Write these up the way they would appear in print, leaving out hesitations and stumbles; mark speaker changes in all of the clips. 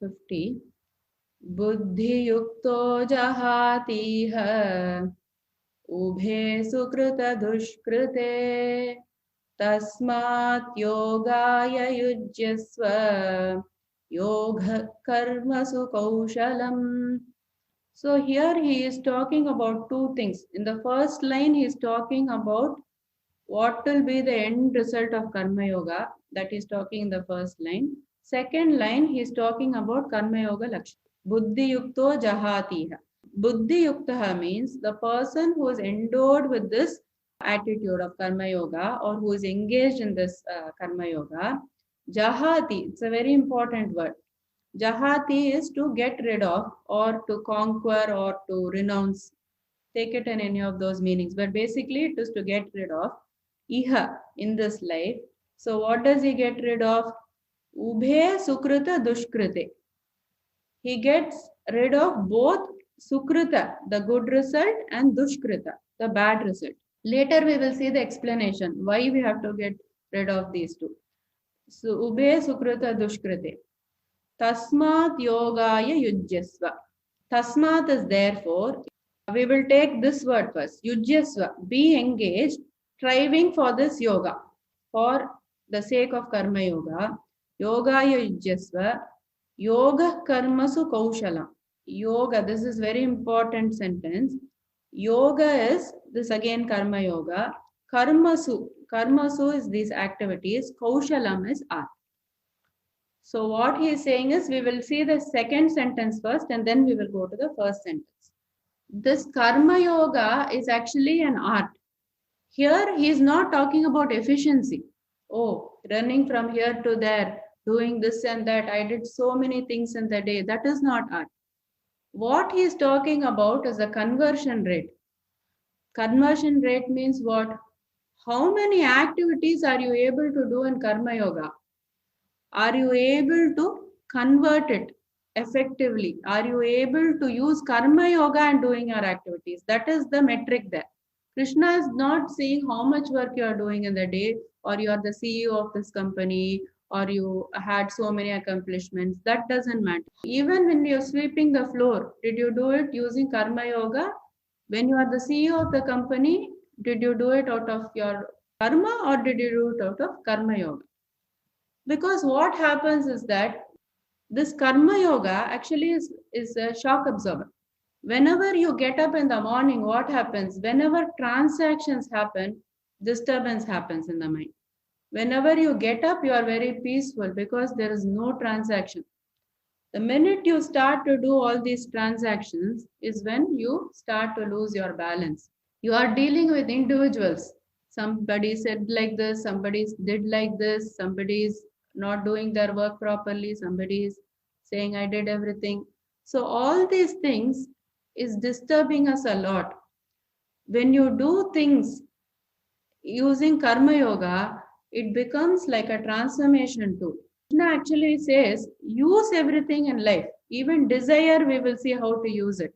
Speaker 1: 50. Buddhi yukto jahatiha ubhe sukrita dushkrite tasmat yogaya yujyasva yoga karmasu kaushalam. So here he is talking about two things. In the first line, he is talking about what will be the end result of karma yoga. That is talking in the first line. Second line, he is talking about karma yoga lakshya. Buddhi yukto jahatiha. Buddhi yuktaha means the person who is endowed with this attitude of karma yoga or who is engaged in this karma yoga. Jahati, it's a very important word. Jahati is to get rid of or to conquer or to renounce. Take it in any of those meanings. But basically it is to get rid of iha in this life. So what does he get rid of? Ubhe sukrita dushkrite. He gets rid of both sukrita, the good result, and dushkrita, the bad result. Later we will see the explanation why we have to get rid of these two. So ubhe sukrita dushkrite. Tasmat yogaya yujyasva. Tasmat is therefore. We will take this word first. Yujyasva. Be engaged, striving for this yoga. For the sake of karma yoga. Yogaya yujyasva. Yoga karmasu kaushala. Yoga, this is very important sentence. Yoga is, this again karma yoga. Karmasu. Karmasu is these activities. Kaushalam is art. So what he is saying is, we will see the second sentence first and then we will go to the first sentence. This karma yoga is actually an art. Here he is not talking about efficiency. Oh, running from here to there, doing this and that. I did so many things in the day. That is not art. What he is talking about is the conversion rate. Conversion rate means what? How many activities are you able to do in karma yoga? Are you able to convert it effectively? Are you able to use karma yoga and doing your activities? That is the metric there. Krishna is not saying how much work you are doing in the day, or you are the CEO of this company, or you had so many accomplishments. That doesn't matter. Even when you're sweeping the floor, did you do it using karma yoga? When you are the CEO of the company, did you do it out of your karma or did you do it out of karma yoga? Because what happens is that this karma yoga actually is a shock absorber. Whenever you get up in the morning, what happens? Whenever transactions happen, disturbance happens in the mind. Whenever you get up, you are very peaceful because there is no transaction. The minute you start to do all these transactions is when you start to lose your balance. You are dealing with individuals. Somebody said like this, somebody did like this, somebody is not doing their work properly, somebody is saying I did everything. So all these things is disturbing us a lot. When you do things using karma yoga, it becomes like a transformation tool. Krishna actually says, use everything in life. Even desire, we will see how to use it.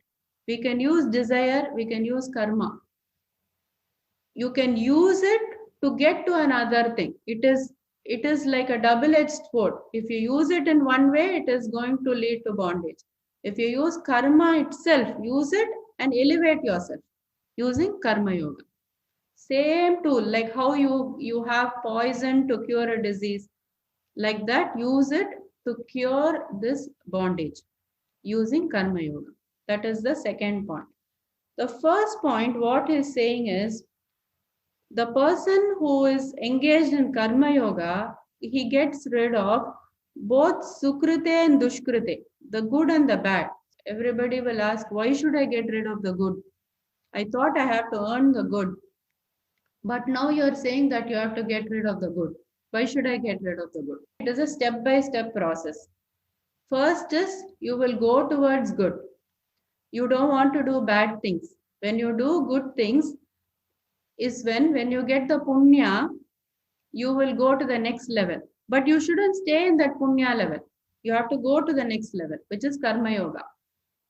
Speaker 1: We can use desire, we can use karma. You can use it to get to another thing. It is like a double-edged sword. If you use it in one way, it is going to lead to bondage. If you use karma itself, use it and elevate yourself using karma yoga. Same tool, like how you have poison to cure a disease. Like that, use it to cure this bondage using karma yoga. That is the second point. The first point, what he's saying is, the person who is engaged in karma yoga, he gets rid of both sukrite and dushkrite, the good and the bad. Everybody will ask, why should I get rid of the good? I thought I have to earn the good. But now you're saying that you have to get rid of the good. Why should I get rid of the good? It is a step-by-step process. First is you will go towards good. You don't want to do bad things. When you do good things, is when you get the punya, you will go to the next level. But you shouldn't stay in that punya level. You have to go to the next level, which is karma yoga.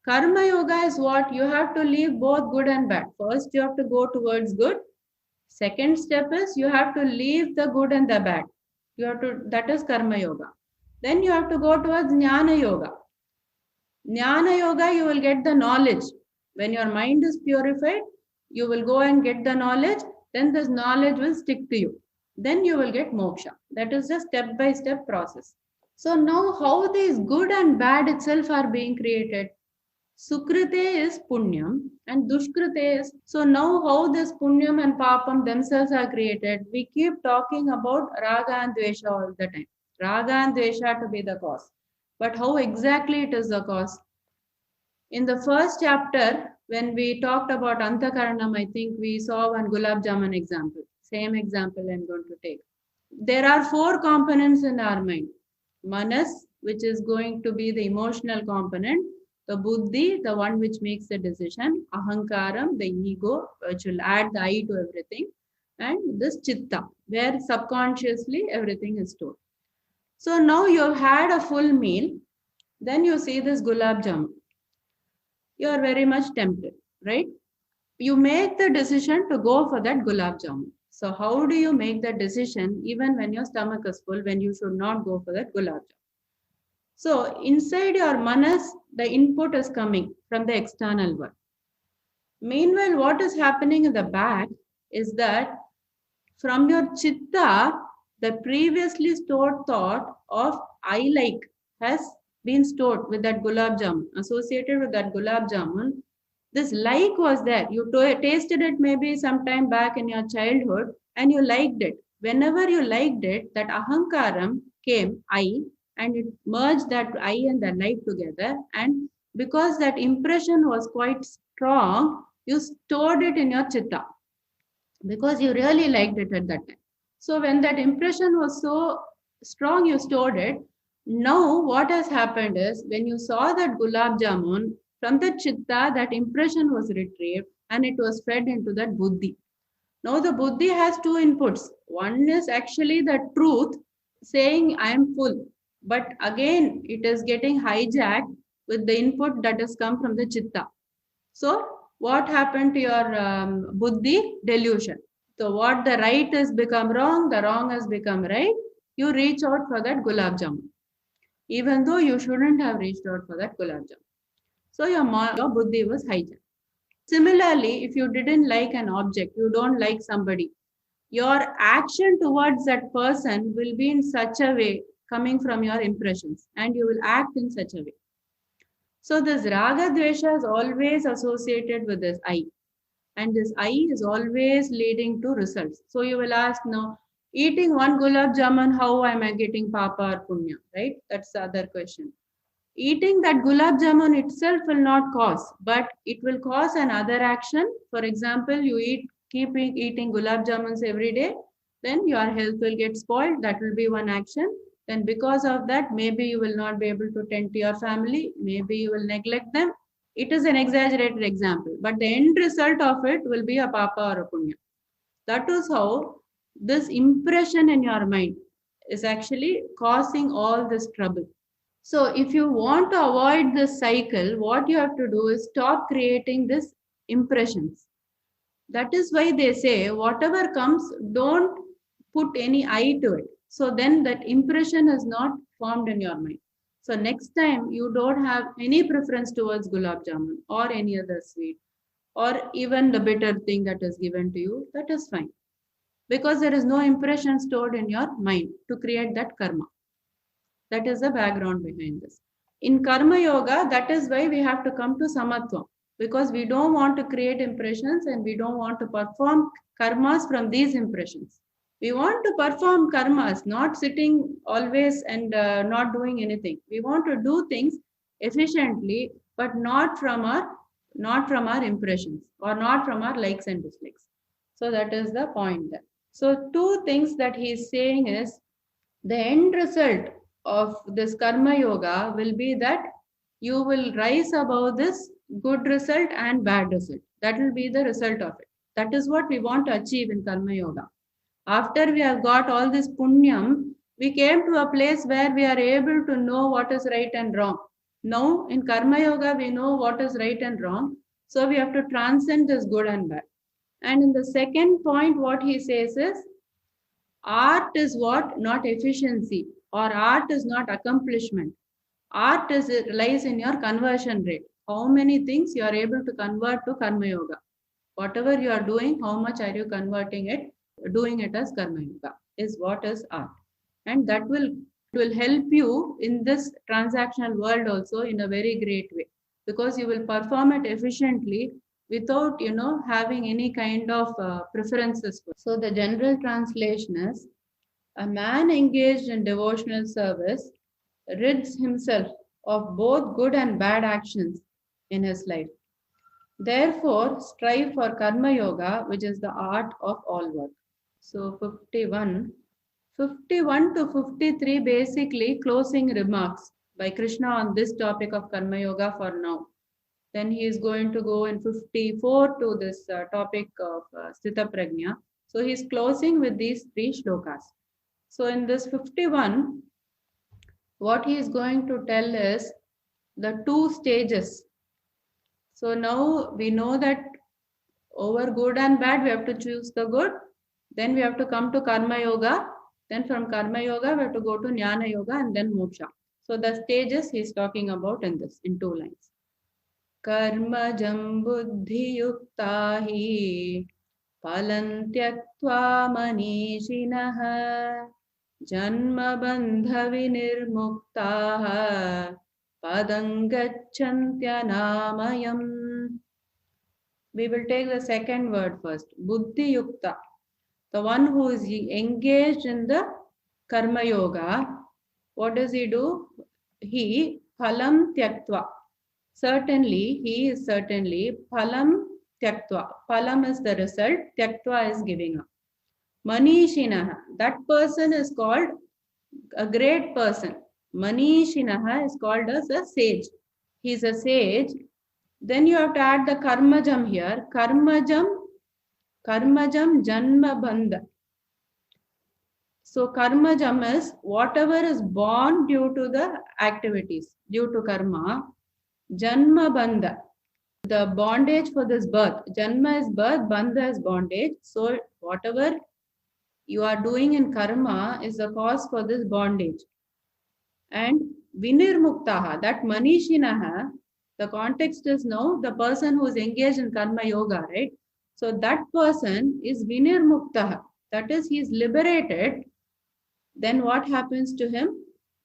Speaker 1: Karma yoga is what? You have to leave both good and bad. First, you have to go towards good. Second step is you have to leave the good and the bad. That is karma yoga. Then you have to go towards Gnana yoga. Jnana yoga, you will get the knowledge. When your mind is purified, you will go and get the knowledge, then this knowledge will stick to you. Then you will get moksha. That is a step by step process. So now how these good and bad itself are being created? Sukrite is punyam and dushkrite is. So now how this punyam and paapam themselves are created? We keep talking about raga and dvesha all the time. Raga and dvesha to be the cause. But how exactly it is the cause? In the first chapter, when we talked about Antakaranam, I think we saw one Gulab Jamun example. Same example I'm going to take. There are four components in our mind. Manas, which is going to be the emotional component. The Buddhi, the one which makes the decision. Ahankaram, the ego, which will add the I to everything. And this Chitta, where subconsciously everything is stored. So now you have had a full meal. Then you see this Gulab Jamun. You are very much tempted, right? You make the decision to go for that gulab jamun. So how do you make that decision even when your stomach is full, when you should not go for that gulab jamun? So inside your manas, the input is coming from the external world. Meanwhile, what is happening in the back is that from your chitta, the previously stored thought of I like has been stored with that gulab jamun, associated with that gulab jamun. This like was there. You tasted it maybe sometime back in your childhood and you liked it. Whenever you liked it, that ahankaram came, I, and it merged that I and the like together. And because that impression was quite strong, you stored it in your chitta because you really liked it at that time. So when that impression was so strong, you stored it. Now what has happened is when you saw that gulab jamun from the chitta, that impression was retrieved and it was fed into that buddhi. Now the buddhi has two inputs. One is actually the truth saying I am full, but again it is getting hijacked with the input that has come from the chitta. So what happened to your buddhi? Delusion. So what the right has become wrong, the wrong has become right. You reach out for that gulab jamun, even though you shouldn't have reached out for that gulab jamun. So your buddhi was hijacked. Similarly, if you didn't like an object, you don't like somebody, your action towards that person will be in such a way coming from your impressions, and you will act in such a way. So this raga dvesha is always associated with this I. And this I is always leading to results. So you will ask now, eating one gulab jamun, how am I getting papa or punya, right? That's the other question. Eating that gulab jamun itself will not cause, but it will cause another action. For example, you keep eating gulab jamuns every day, then your health will get spoiled. That will be one action. Then because of that, maybe you will not be able to tend to your family. Maybe you will neglect them. It is an exaggerated example, but the end result of it will be a papa or a punya. That is how this impression in your mind is actually causing all this trouble. So if you want to avoid this cycle, what you have to do is stop creating these impressions. That is why they say whatever comes, don't put any I to it. So then that impression is not formed in your mind. So next time you don't have any preference towards gulab jamun or any other sweet or even the bitter thing that is given to you, that is fine. Because there is no impression stored in your mind to create that karma. That is the background behind this. In karma yoga, that is why we have to come to samatva, because we don't want to create impressions and we don't want to perform karmas from these impressions. We want to perform karmas, not sitting always and not doing anything. We want to do things efficiently, but not from our impressions or not from our likes and dislikes. So that is the point there. So two things that he is saying is the end result of this karma yoga will be that you will rise above this good result and bad result. That will be the result of it. That is what we want to achieve in karma yoga. After we have got all this punyam, we came to a place where we are able to know what is right and wrong. Now in karma yoga, we know what is right and wrong. So we have to transcend this good and bad. And in the second point, what he says is, art is what? Not efficiency, or art is not accomplishment. Art lies in your conversion rate. How many things you are able to convert to Karma Yoga. Whatever you are doing, how much are you converting it, doing it as Karma Yoga is what is art. And that will help you in this transactional world also in a very great way, because you will perform it efficiently without having any kind of preferences. So the general translation is, a man engaged in devotional service rids himself of both good and bad actions in his life. Therefore, strive for Karma Yoga, which is the art of all work. So 51 to 53 basically closing remarks by Krishna on this topic of Karma Yoga for now. Then he is going to go in 54 to this topic of Sthitapragnya. So he is closing with these three shlokas. So in this 51, what he is going to tell is the two stages. So now we know that over good and bad, we have to choose the good. Then we have to come to Karma Yoga. Then from Karma Yoga, we have to go to Jnana Yoga and then Moksha. So the stages he is talking about in this, in 2 lines. Karmajam buddhi yukta hi palam tyaktva manishinaha janma bandha vinirmuktaha padam gacchantya. We will take the second word first. Buddhi yukta. The one who is engaged in the Karma Yoga, what does he do? He phalam tyaktva. Certainly, he is certainly phalam tyaktva. Phalam is the result, tyaktva is giving up. Manishinaha. That person is called a great person. Manishinaha is called as a sage. He is a sage. Then you have to add the karmajam here. Karmajam janma bandha. So karmajam is whatever is born due to the activities, due to karma. Janma bandha, the bondage for this birth. Janma is birth, bandha is bondage. So whatever you are doing in karma is the cause for this bondage. And vinirmuktaha, that manishinaha, the context is now the person who is engaged in karma yoga, right? So that person is vinirmuktaha, that is, he is liberated. Then what happens to him?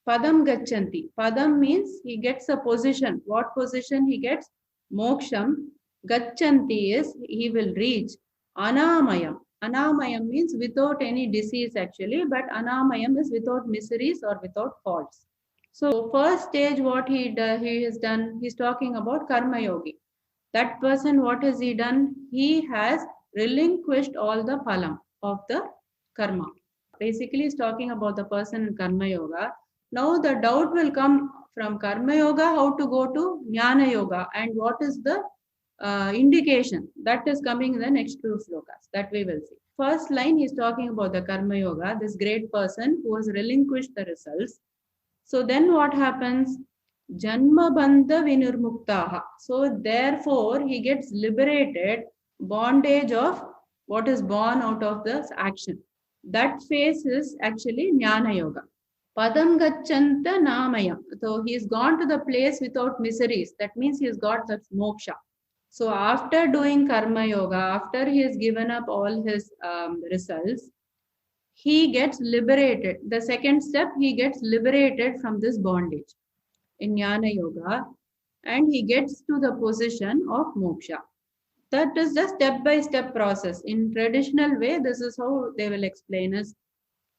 Speaker 1: Padam gacchanti. Padam means he gets a position. What position he gets? Moksham. Gacchanti is he will reach. Anamayam. Anamayam means without any disease actually, but anamayam is without miseries or without faults. So first stage what he has done, he's talking about karma yogi. That person, what has he done? He has relinquished all the phalam of the karma. Basically, he's talking about the person in karma yoga. Now the doubt will come from karma yoga, how to go to jnana yoga, and what is the indication that is coming in the next 2 shlokas that we will see. First line, he's talking about the karma yoga, this great person who has relinquished the results. So then what happens? Janma bandha vinirmuktaha. So therefore he gets liberated, bondage of what is born out of this action. That phase is actually jnana yoga. Padam gacchanta namaya. So he has gone to the place without miseries. That means he has got that moksha. So after doing karma yoga, after he has given up all his results, he gets liberated. The second step, he gets liberated from this bondage in Jnana Yoga, and he gets to the position of moksha. That is the step-by-step process. In traditional way, this is how they will explain us.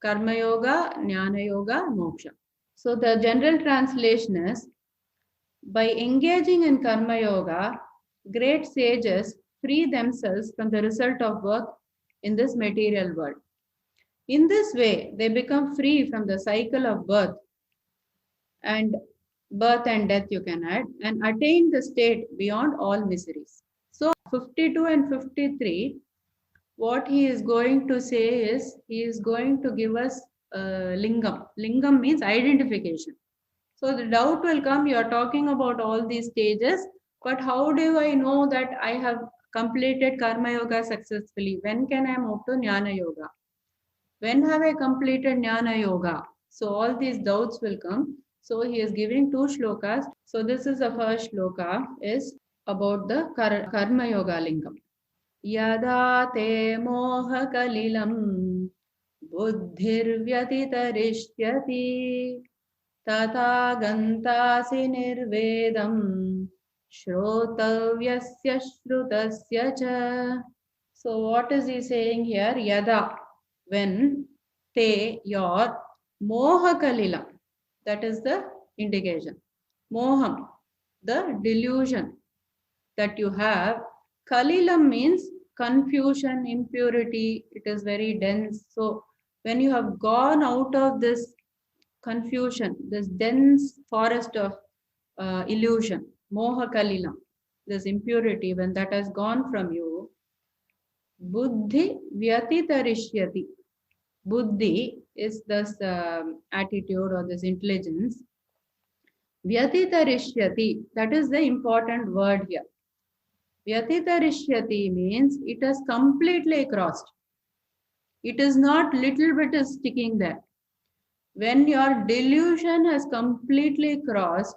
Speaker 1: Karma Yoga, Jnana Yoga, Moksha. So the general translation is, by engaging in Karma Yoga, great sages free themselves from the result of work in this material world. In this way, they become free from the cycle of birth and death, you can add, and attain the state beyond all miseries. So 52 and 53, what he is going to say is, he is going to give us lingam. Lingam means identification. So the doubt will come, you are talking about all these stages, but how do I know that I have completed Karma Yoga successfully? When can I move to Jnana Yoga? When have I completed Jnana Yoga? So all these doubts will come. So he is giving two shlokas. So this is the first shloka is about the Karma Yoga Lingam. Yada te moha kalilam buddhirvyatitarishyati tata gantasi nirvedam shrotavyasya shrutasya cha. So what is he saying here? Yada, when, te, your, moha kalila, that is the indication. Moham, the delusion that you have. Kalilam means confusion, impurity, it is very dense. So when you have gone out of this confusion, this dense forest of illusion, moha kalilam, this impurity, when that has gone from you, buddhi vyatitarishyati. Buddhi is this attitude or this intelligence. Vyatitarishyati, that is the important word here. Vyatitarishyati means it has completely crossed. It is not little bit is sticking there. When your delusion has completely crossed,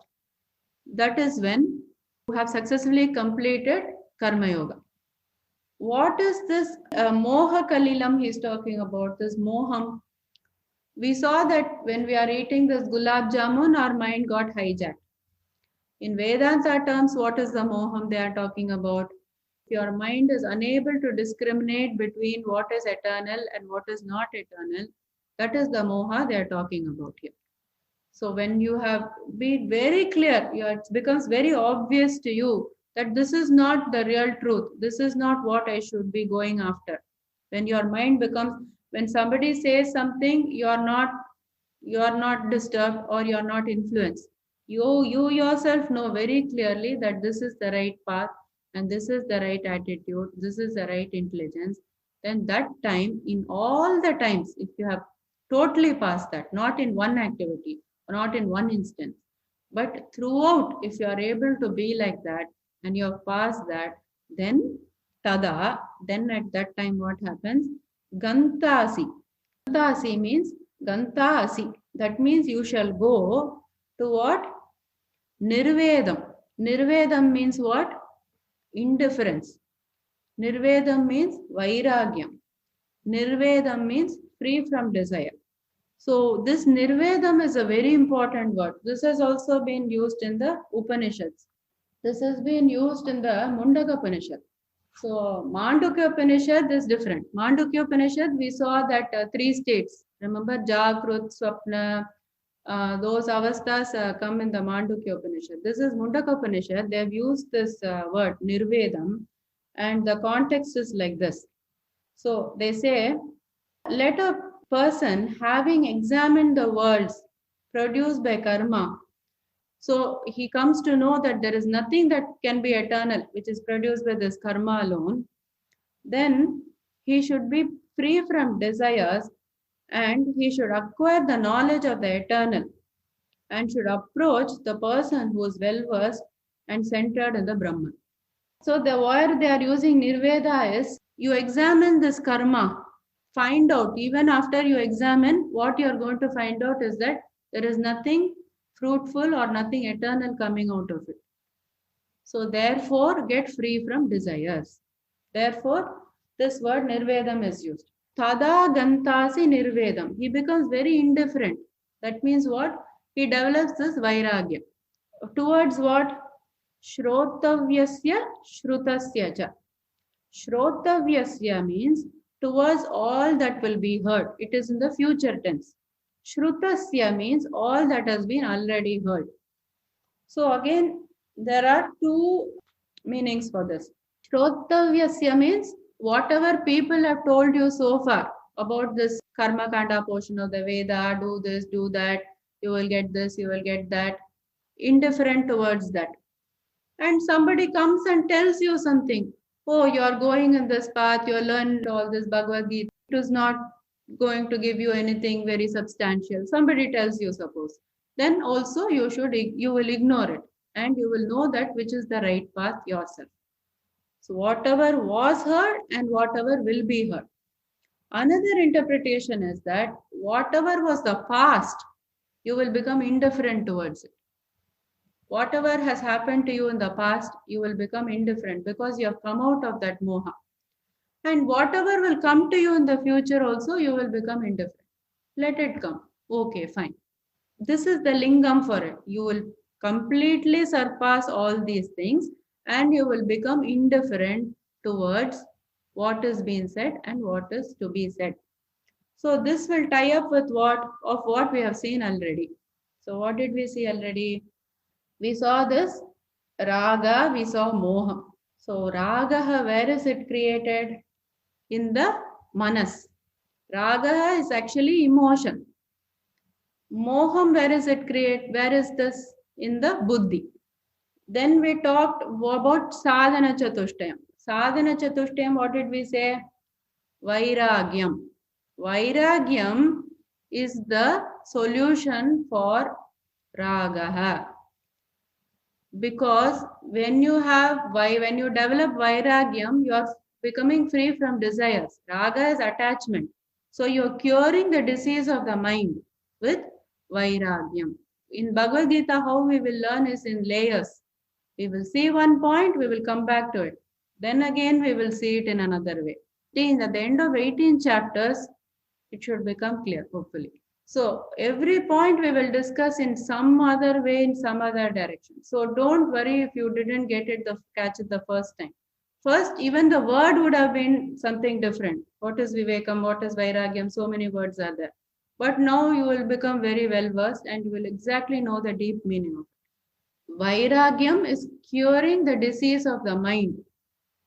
Speaker 1: that is when you have successfully completed Karma Yoga. What is this moha kalilam he is talking about? This moham. We saw that when we are eating this gulab jamun, our mind got hijacked. In Vedanta terms, what is the moham they are talking about? Your mind is unable to discriminate between what is eternal and what is not eternal. That is the moha they are talking about here. So when you have been very clear, it becomes very obvious to you that this is not the real truth. This is not what I should be going after. When your mind becomes, when somebody says something, you are not disturbed or you are not influenced. You yourself know very clearly that this is the right path and this is the right attitude, this is the right intelligence. Then that time, in all the times, if you have totally passed that, not in one activity, not in one instance, but throughout, if you are able to be like that and you have passed that, then tada, then at that time what happens? Gantasi. Gantasi means Gantasi. That means you shall go to what? Nirvedam. Nirvedam means what? Indifference. Nirvedam means Vairagyam. Nirvedam means free from desire. So this Nirvedam is a very important word. This has also been used in the Upanishads. This has been used in the Mundaka Upanishad. So Mandukya Upanishad is different. Mandukya Upanishad, we saw that three states. Remember, Jagrut, Swapna, those avasthas come in the Mandukya Upanishad. This is Mundaka Upanishad. They have used this word Nirvedam, and the context is like this. So they say, let a person having examined the worlds produced by karma, so he comes to know that there is nothing that can be eternal, which is produced by this karma alone, then he should be free from desires and he should acquire the knowledge of the eternal and should approach the person who is well versed and centered in the Brahman. So the word they are using Nirveda is, you examine this karma, find out, even after you examine, what you are going to find out is that there is nothing fruitful or nothing eternal coming out of it. So therefore, get free from desires. Therefore, this word Nirvedam is used. Tada gantasi nirvedam. He becomes very indifferent. That means what? He develops this vairagya. Towards what? Shrotavyasya shrutasya cha. Shrotavyasya means towards all that will be heard. It is in the future tense. Shrutasya means all that has been already heard. So again, there are two meanings for this. Shrotavyasya means whatever people have told you so far about this karma kanda portion of the Veda, do this, do that, you will get this, you will get that, indifferent towards that. And somebody comes and tells you something. Oh, you are going in this path, you learned all this Bhagavad Gita. It is not going to give you anything very substantial. Somebody tells you, suppose. Then also you will ignore it and you will know that which is the right path yourself. So whatever was heard and whatever will be heard. Another interpretation is that whatever was the past, You will become indifferent towards it. Whatever has happened to you in the past, you will become indifferent because you have come out of that moha. And whatever will come to you in the future also, you will become indifferent. Let it come. Okay, fine. This is the lingam for it. You will completely surpass all these things and you will become indifferent towards what is being said and what is to be said. So this will tie up with what we have seen already. So what did we see already? We saw this raga, we saw moha. So raga, where is it created? In the manas. Raga is actually emotion. Moham, where is it create? Where is this? In the buddhi. Then we talked about sadhana chatushtayam. Sadhana chatushtayam, what did we say? Vairagyam. Vairagyam is the solution for ragaha. Because when you develop vairagyam, you are becoming free from desires. Raga is attachment. So you are curing the disease of the mind with vairagyam. In Bhagavad Gita, how we will learn is in layers. We will see one point, we will come back to it. Then again, we will see it in another way. At the end of 18 chapters, it should become clear, hopefully. So every point we will discuss in some other way, in some other direction. So don't worry if you didn't catch it the first time. First, even the word would have been something different. What is Vivekam? What is Vairagyam? So many words are there. But now you will become very well versed and you will exactly know the deep meaning of it. Vairagyam is curing the disease of the mind,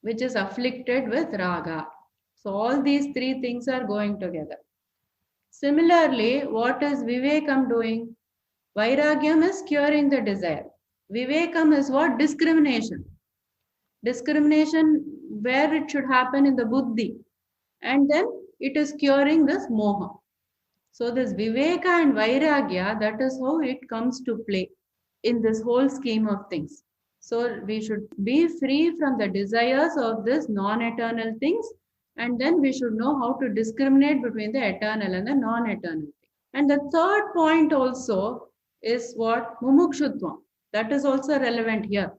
Speaker 1: which is afflicted with raga. So all these three things are going together. Similarly, what is Vivekam doing? Vairagyam is curing the desire. Vivekam is what? Discrimination. Discrimination where it should happen in the buddhi. And then it is curing this moha. So this Viveka and Vairagya, that is how it comes to play in this whole scheme of things. So we should be free from the desires of this non-eternal things, and then we should know how to discriminate between the eternal and the non-eternal. And the third point also is what? Mumukshutvam. That is also relevant here.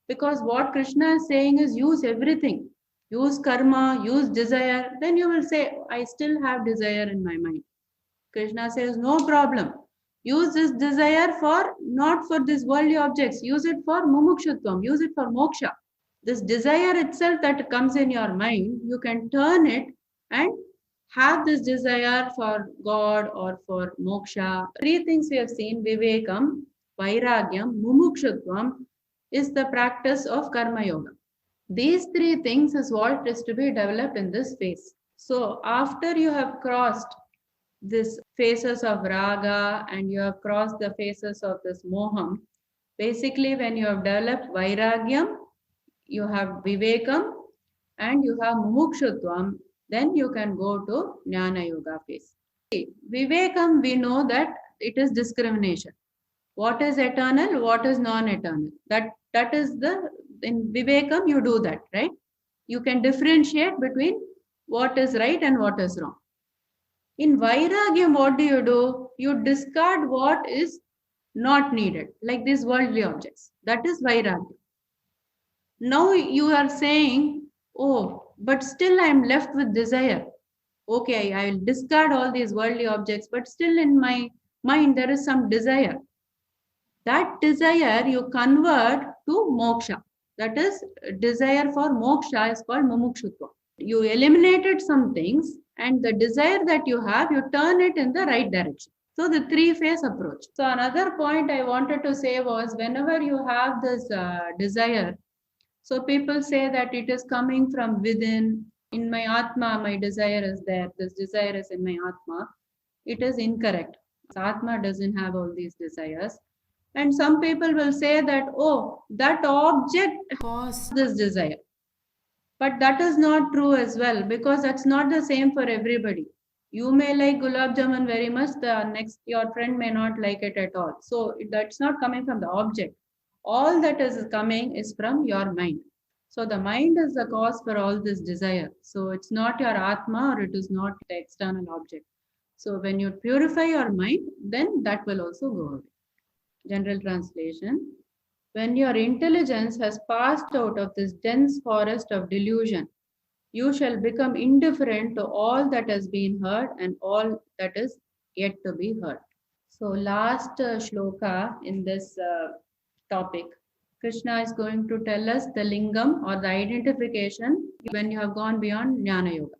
Speaker 1: Because what Krishna is saying is use everything. Use karma, use desire. Then you will say, I still have desire in my mind. Krishna says, no problem. Use this desire for, not for these worldly objects. Use it for mumukshutvam. Use it for moksha. This desire itself that comes in your mind, you can turn it and have this desire for God or for moksha. Three things we have seen: Vivekam, Vairagyam, Mumukshutvam is the practice of Karma Yoga. These three things is what is to be developed in this phase. So after you have crossed this phases of Raga and you have crossed the phases of this Moham, basically when you have developed Vairagyam, you have Vivekam and you have Mumukshutvam, then you can go to Jnana Yoga phase. Vivekam, we know that it is discrimination. What is eternal, what is non-eternal? That is in Vivekam you do that, right? You can differentiate between what is right and what is wrong. In Vairagyam, what do? You discard what is not needed, like these worldly objects. That is Vairagyam. Now you are saying, oh, but still I am left with desire. Okay, I will discard all these worldly objects, but still in my mind there is some desire. That desire you convert to moksha. That is, desire for moksha is called mumukshutva. You eliminated some things and the desire that you have, you turn it in the right direction. So the three-phase approach. So another point I wanted to say was, whenever you have this desire, so people say that it is coming from within. In my Atma, my desire is there. This desire is in my Atma. It is incorrect. Atma doesn't have all these desires. And some people will say that, oh, that object caused this desire. But that is not true as well, because that's not the same for everybody. You may like gulab jamun very much, your friend may not like it at all. So that's not coming from the object. All that is coming is from your mind. So the mind is the cause for all this desire. So it's not your Atma or it is not the external object. So when you purify your mind, then that will also go away. General translation. When your intelligence has passed out of this dense forest of delusion, you shall become indifferent to all that has been heard and all that is yet to be heard. So, last shloka in this topic, Krishna is going to tell us the lingam or the identification when you have gone beyond Jnana Yoga.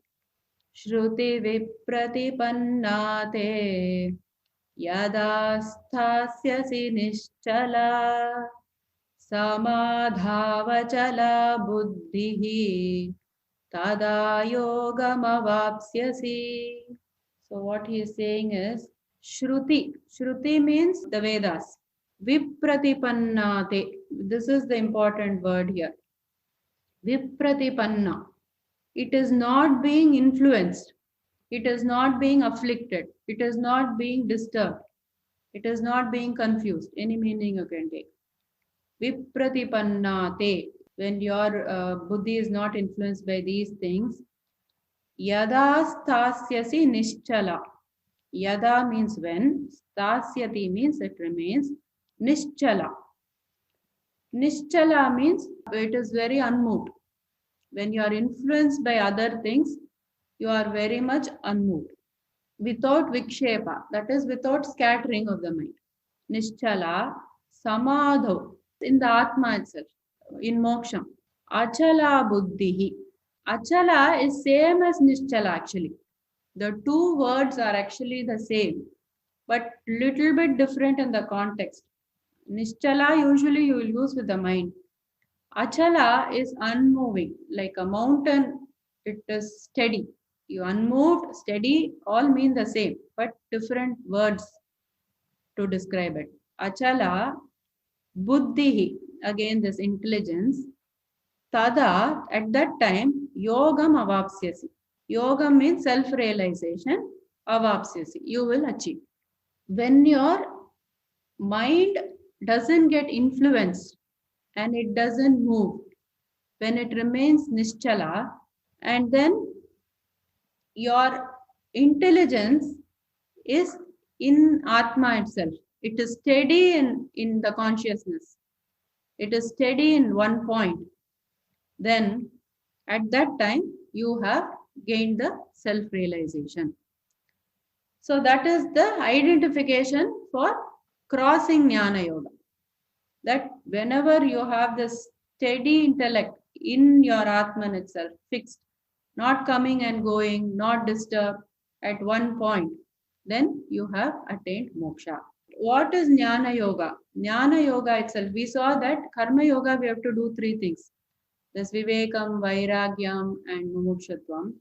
Speaker 1: Shruti vipratipanna te yada sthasyasi nischala samadhavachala buddhihi tada yogamavapsyasi. So what he is saying is Shruti. Shruti means the Vedas. Vipratipannate. This is the important word here. Vipratipanna. It is not being influenced. It is not being afflicted. It is not being disturbed. It is not being confused. Any meaning you can take. Vipratipannate. When your buddhi is not influenced by these things, yada stasyasi nischala. Yada means when, stasyati means it remains, nischala. Nischala means it is very unmoved. When you are influenced by other things, you are very much unmoved. Without vikshepa, that is without scattering of the mind. Nischala, samadho, in the Atma itself, in moksham. Achala buddhihi. Achala is same as nischala actually. The two words are actually the same, but little bit different in the context. Nischala usually you will use with the mind. Achala is unmoving, like a mountain, it is steady. You unmoved, steady, all mean the same, but different words to describe it. Achala, buddhihi, again this intelligence. Tada, at that time, yogam avapsyasi. Yoga means self-realization, avapsyasi, you will achieve. When your mind doesn't get influenced and it doesn't move, when it remains nischala, and then your intelligence is in Atma itself. It is steady in the consciousness. It is steady in one point. Then at that time you have gained the self-realization. So that is the identification for crossing Jnana Yoga. That whenever you have this steady intellect in your Atman itself, fixed, not coming and going, not disturbed at one point, then you have attained moksha. What is Jnana Yoga? Jnana Yoga itself, we saw that Karma Yoga we have to do three things. This Vivekam, Vairagyam and Mumukshutvam.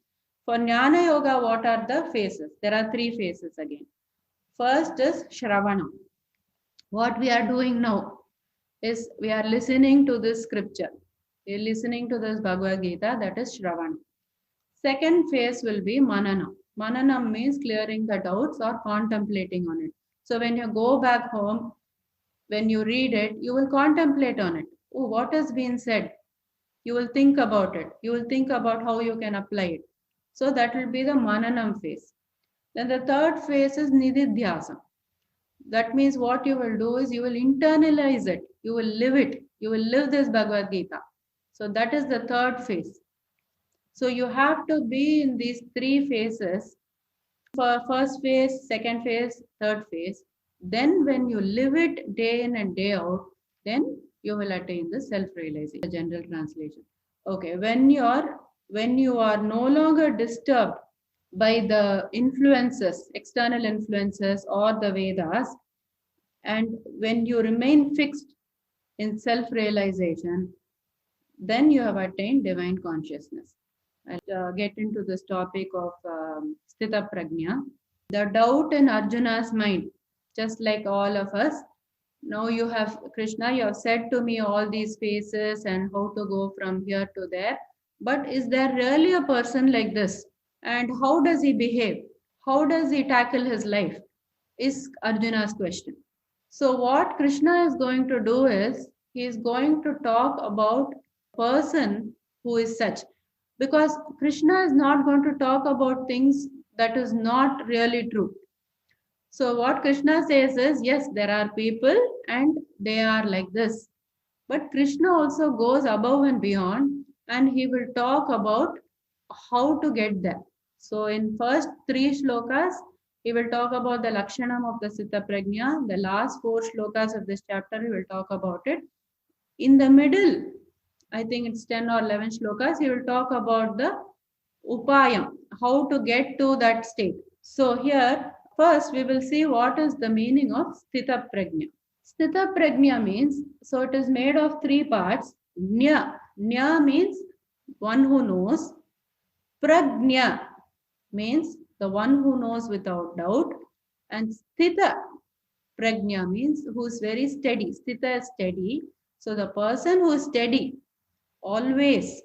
Speaker 1: For Jnana Yoga, what are the phases? There are three phases again. First is Shravana. What we are doing now is we are listening to this scripture. We are listening to this Bhagavad Gita, that is Shravana. Second phase will be Manana. Manana means clearing the doubts or contemplating on it. So when you go back home, when you read it, you will contemplate on it. Oh, what has been said? You will think about it. You will think about how you can apply it. So that will be the Mananam phase. Then the third phase is Nididhyasam. That means what you will do is you will internalize it. You will live it. You will live this Bhagavad Gita. So that is the third phase. So you have to be in these three phases. For first phase, second phase, third phase. Then when you live it day in and day out, then you will attain the self-realization. The general translation. Okay, when you are no longer disturbed by the influences, external influences or the Vedas, and when you remain fixed in self-realization, then you have attained divine consciousness. I'll get into this topic of Sthitapragnya. The doubt in Arjuna's mind, just like all of us, now you have, Krishna, you have said to me all these phases and how to go from here to there. But is there really a person like this? And how does he behave? How does he tackle his life? Is Arjuna's question. So what Krishna is going to do is, he is going to talk about a person who is such. Because Krishna is not going to talk about things that is not really true. So what Krishna says is, yes, there are people and they are like this. But Krishna also goes above and beyond, and he will talk about how to get there. So in first three shlokas, he will talk about the Lakshanam of the Sthitapragnya. The last four shlokas of this chapter, he will talk about it. In the middle, I think it's 10 or 11 shlokas, he will talk about the upayam, how to get to that state. So here, first we will see what is the meaning of Sthitapragnya. Sthitapragnya means, so it is made of three parts. Nya. Nya means one who knows. Pragnya means the one who knows without doubt. And Sthita Pragnya means who is very steady. Sthita is steady. So the person who is steady, always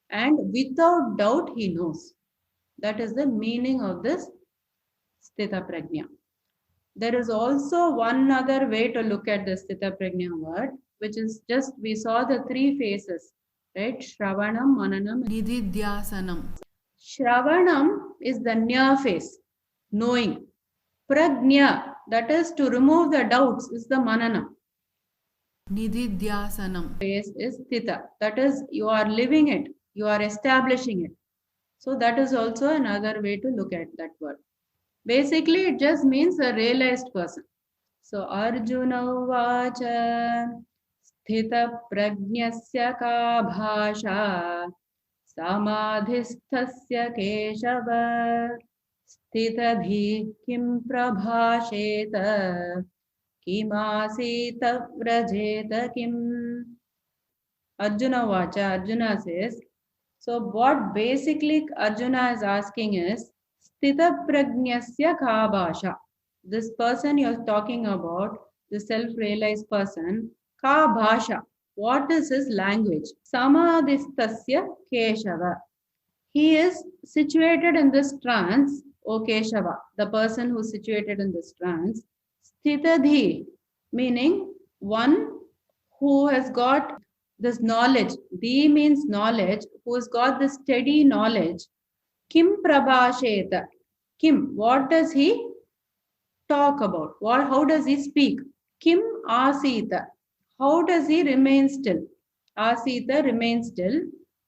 Speaker 1: and without doubt he knows. That is the meaning of this Sthitapragnya. There is also one other way to look at the Sthitapragnya word, which is just, we saw the three phases, right? Shravanam, Mananam, Nididhyasanam. Shravanam is the nya phase, knowing. Pragnya, that is to remove the doubts, is the Mananam. Nididhyasanam phase is Sthita, that is you are living it, you are establishing it. So that is also another way to look at that word. Basically, it just means a realized person. So Arjuna Vacha Sthitaprajnasya ka bhasha samadhisthasya keshava sthitadhi kim prabhasheta kimasita vrajeta kim. Arjuna Vacha, Arjuna says, so what basically Arjuna is asking is, Sthitaprajnasya ka bhasha. This person you are talking about, the self-realized person, ka bhasha. What is his language? Samadhistasya keshava. He is situated in this trance, O Keshava, the person who is situated in this trance. Sthitadhi, meaning one who has got this knowledge. Dhi means knowledge, who has got this steady knowledge. Kim prabhasheta. Kim, what does he talk about? How does he speak? Kim asita. How does he remain still? Asita, remain still.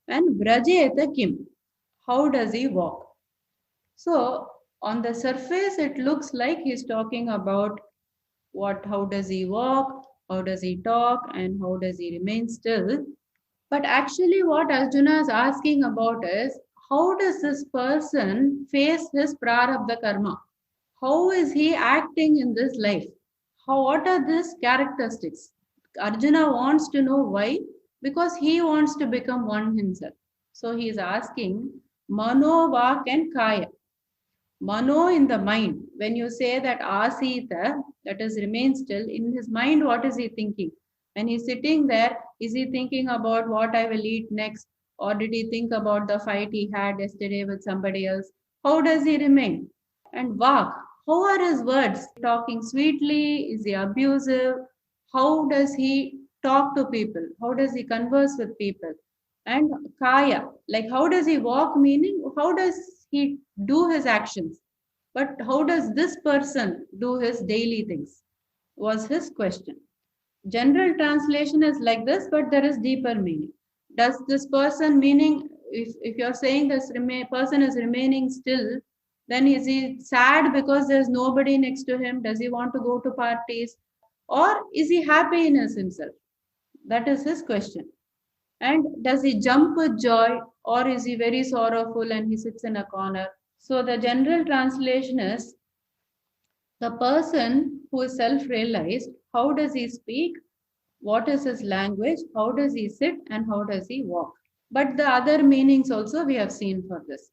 Speaker 1: And vrajeta kim. How does he walk? So, on the surface, it looks like he's talking about how does he walk, how does he talk, and how does he remain still. But actually, what Arjuna is asking about is, how does this person face his prarabdha karma? How is he acting in this life? What are these characteristics? Arjuna wants to know why, because he wants to become one himself. So he is asking mano, vak and kaya. Mano in the mind. When you say that asita, that is remain still, in his mind what is he thinking? When he's sitting there, is he thinking about what I will eat next? Or did he think about the fight he had yesterday with somebody else? How does he remain? And vak, how are his words? Talking sweetly? Is he abusive? How does he talk to people? How does he converse with people? And kaya, like how does he walk, meaning how does he do his actions? But how does this person do his daily things? Was his question. General translation is like this, but there is deeper meaning. Does this person, meaning if you're saying this person is remaining still, then is he sad because there's nobody next to him? Does he want to go to parties? Or is he happy in himself? That is his question. And does he jump with joy, or is he very sorrowful and he sits in a corner? So the general translation is, the person who is self-realized, how does he speak? What is his language? How does he sit and how does he walk? But the other meanings also we have seen for this.